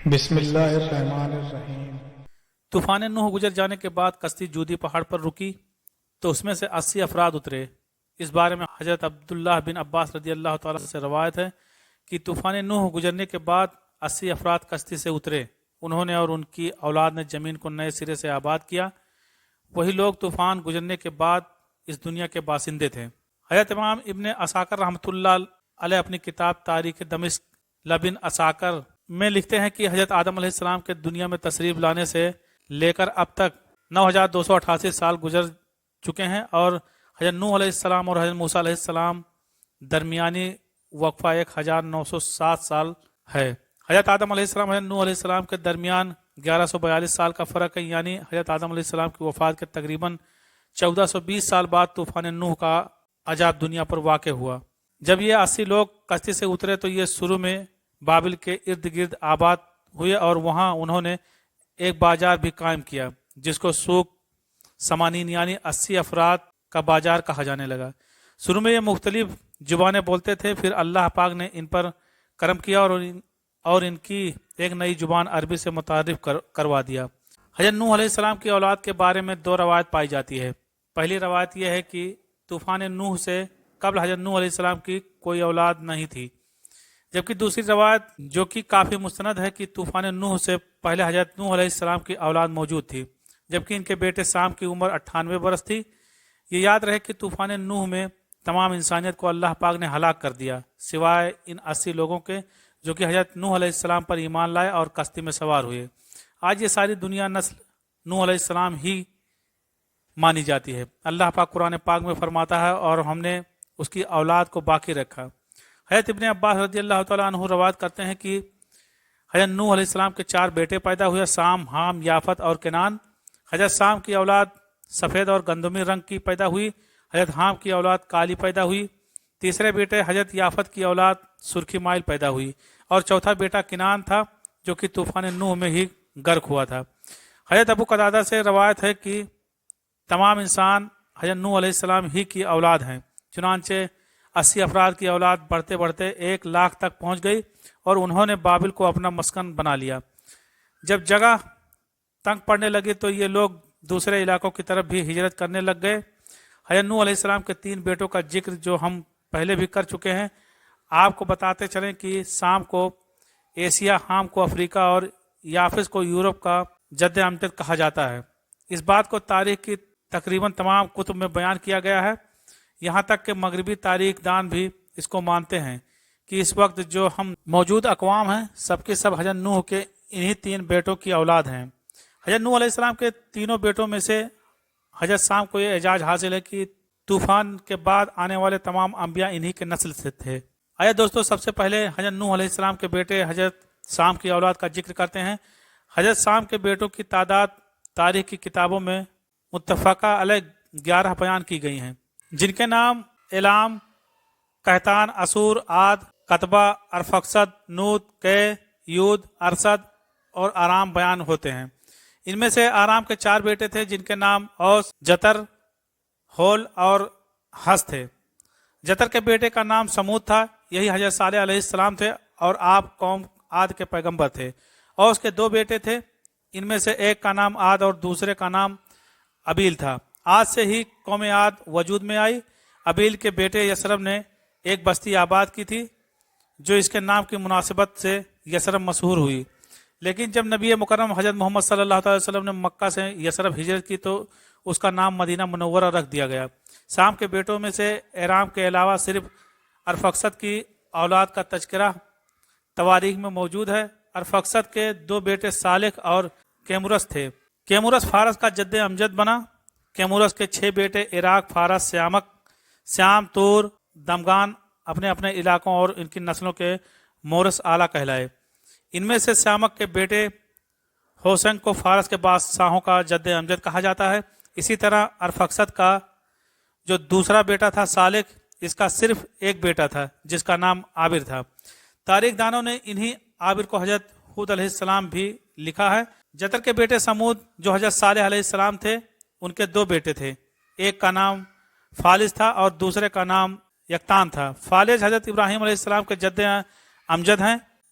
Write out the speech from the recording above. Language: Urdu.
بسم اللہ الرحمن الرحیم۔ طوفان نوح گزر جانے کے بعد کشتی جودی پہاڑ پر رکی تو اس میں سے 80 افراد اترے۔ اس بارے میں حضرت عبداللہ بن عباس رضی اللہ تعالیٰ سے روایت ہے کہ طوفان نوح گزرنے کے بعد 80 افراد کشتی سے اترے۔ انہوں نے اور ان کی اولاد نے زمین کو نئے سرے سے آباد کیا۔ وہی لوگ طوفان گزرنے کے بعد اس دنیا کے باشندے تھے۔ حضرت امام ابن عساکر رحمۃ اللہ علیہ اپنی کتاب تاریخ دمشق لبن عساکر میں لکھتے ہیں کہ حضرت آدم علیہ السلام کے دنیا میں تشریف لانے سے لے کر اب تک 9288 سال گزر چکے ہیں، اور حضرت نوح علیہ السلام اور حضرت موسیٰ علیہ السلام درمیانی وقفہ 1907 سال ہے۔ حضرت آدم علیہ السلام حضرت نوح علیہ السلام کے درمیان 1142 سال کا فرق ہے، یعنی حضرت آدم علیہ السلام کی وفات کے تقریباً 1420 سال بعد طوفان نوح کا عذاب دنیا پر واقع ہوا۔ جب یہ 80 لوگ کشتی سے اترے تو یہ شروع میں بابل کے ارد گرد آباد ہوئے، اور وہاں انہوں نے ایک بازار بھی قائم کیا جس کو سوق سمانین یعنی 80 افراد کا بازار کہا جانے لگا۔ شروع میں یہ مختلف زبانیں بولتے تھے، پھر اللہ پاک نے ان پر کرم کیا اور ان کی ایک نئی زبان عربی سے متعارف کروا دیا۔ حضرت نوح علیہ السلام کی اولاد کے بارے میں 2 روایت پائی جاتی ہے۔ پہلی روایت یہ ہے کہ طوفان نوح سے قبل حضرت نوح علیہ السلام کی کوئی اولاد نہیں تھی، جبکہ دوسری روایت جو کہ کافی مستند ہے کہ طوفان نوح سے پہلے حضرت نوح علیہ السلام کی اولاد موجود تھی، جبکہ ان کے بیٹے سام کی عمر 98 برس تھی۔ یہ یاد رہے کہ طوفان نوح میں تمام انسانیت کو اللہ پاک نے ہلاک کر دیا سوائے ان 80 لوگوں کے جو کہ حضرت نوح علیہ السلام پر ایمان لائے اور کشتی میں سوار ہوئے۔ آج یہ ساری دنیا نسل نوح علیہ السلام ہی مانی جاتی ہے۔ اللہ پاک قرآن پاک میں فرماتا ہے اور ہم نے اس کی اولاد کو باقی رکھا۔ حضرت ابن عباس رضی اللہ تعالیٰ عنہ روایت کرتے ہیں کہ حضرت نوح علیہ السلام کے 4 بیٹے پیدا ہوئے، سام، حام، یافت اور کنان۔ حضرت سام کی اولاد سفید اور گندمی رنگ کی پیدا ہوئی، حضرت حام کی اولاد کالی پیدا ہوئی، تیسرے بیٹے حضرت یافت کی اولاد سرخی مائل پیدا ہوئی، اور چوتھا بیٹا کنان تھا جو کہ طوفان نوح میں ہی غرق ہوا تھا۔ حضرت ابو قتادہ سے روایت ہے کہ تمام انسان حضرت نوح علیہ السلام ہی کی اولاد ہیں، چنانچہ 80 افراد کی اولاد بڑھتے بڑھتے 1 لاکھ تک پہنچ گئی، اور انہوں نے بابل کو اپنا مسکن بنا لیا۔ جب جگہ تنگ پڑنے لگی تو یہ لوگ دوسرے علاقوں کی طرف بھی ہجرت کرنے لگ گئے۔ حضرت نوح علیہ السلام کے 3 بیٹوں کا ذکر جو ہم پہلے بھی کر چکے ہیں، آپ کو بتاتے چلیں کہ سام کو ایشیا، حام کو افریقہ اور یافس کو یورپ کا جد امجد کہا جاتا ہے۔ اس بات کو تاریخ کی تقریباً تمام کتب میں بیان کیا گیا ہے، یہاں تک کہ مغربی تاریخ دان بھی اس کو مانتے ہیں کہ اس وقت جو ہم موجود اقوام ہیں سب کے سب حضرت نوح کے انہی 3 بیٹوں کی اولاد ہیں۔ حضرت نوح علیہ السلام کے تینوں بیٹوں میں سے حضرت سام کو یہ اعزاز حاصل ہے کہ طوفان کے بعد آنے والے تمام انبیاء انہی کے نسل سے تھے۔ آئے دوستو، سب سے پہلے حضرت نوح علیہ السلام کے بیٹے حضرت سام کی اولاد کا ذکر کرتے ہیں۔ حضرت سام کے بیٹوں کی تعداد تاریخ کی کتابوں میں متفقہ علیہ 11 بیان کی گئی ہیں، جن کے نام الام، قحطان، اسور، عاد، قطبہ، ارفقسد، نود، کہ، یود، ارسد اور آرام بیان ہوتے ہیں۔ ان میں سے آرام کے 4 بیٹے تھے جن کے نام اوس، جتر، ہول اور حس تھے۔ جتر کے بیٹے کا نام سمود تھا، یہی حضرت صالح علیہ السلام تھے اور آپ قوم عاد کے پیغمبر تھے۔ اوس کے 2 بیٹے تھے، ان میں سے ایک کا نام عاد اور دوسرے کا نام ابیل تھا۔ عاد سے ہی قوم عاد وجود میں آئی۔ ابیل کے بیٹے یسرب نے ایک بستی آباد کی تھی جو اس کے نام کی مناسبت سے یسرب مشہور ہوئی، لیکن جب نبی مکرم حضرت محمد صلی اللہ علیہ وسلم نے مکہ سے یسرب ہجرت کی تو اس کا نام مدینہ منورہ رکھ دیا گیا۔ سام کے بیٹوں میں سے ایرام کے علاوہ صرف ارفقسد کی اولاد کا تذکرہ تواریخ میں موجود ہے۔ ارفقسد کے 2 بیٹے صالح اور کیمورس تھے۔ کیمورس فارس کا جد امجد بنا۔ کیمورس کے 6 بیٹے عراق، فارس، سیامک، سیام، تور، دمغان اپنے اپنے علاقوں اور ان کی نسلوں کے مورث اعلیٰ کہلائے۔ ان میں سے سیامک کے بیٹے ہوسنگ کو فارس کے بادشاہوں کا جد امجد کہا جاتا ہے۔ اسی طرح ارفقسد کا جو دوسرا بیٹا تھا صالح، اس کا صرف ایک بیٹا تھا جس کا نام عابر تھا۔ تاریخ دانوں نے انہی عابر کو حضرت ہود علیہ السلام بھی لکھا ہے۔ جتر کے بیٹے سمود جو حضرت صالح علیہ السلام تھے، ان کے 2 بیٹے تھے، ایک کا نام فالج تھا اور دوسرے کا نام یکتان تھا۔ فالج حضرت ابراہیم علیہ السلام کے جد امجد ہیں۔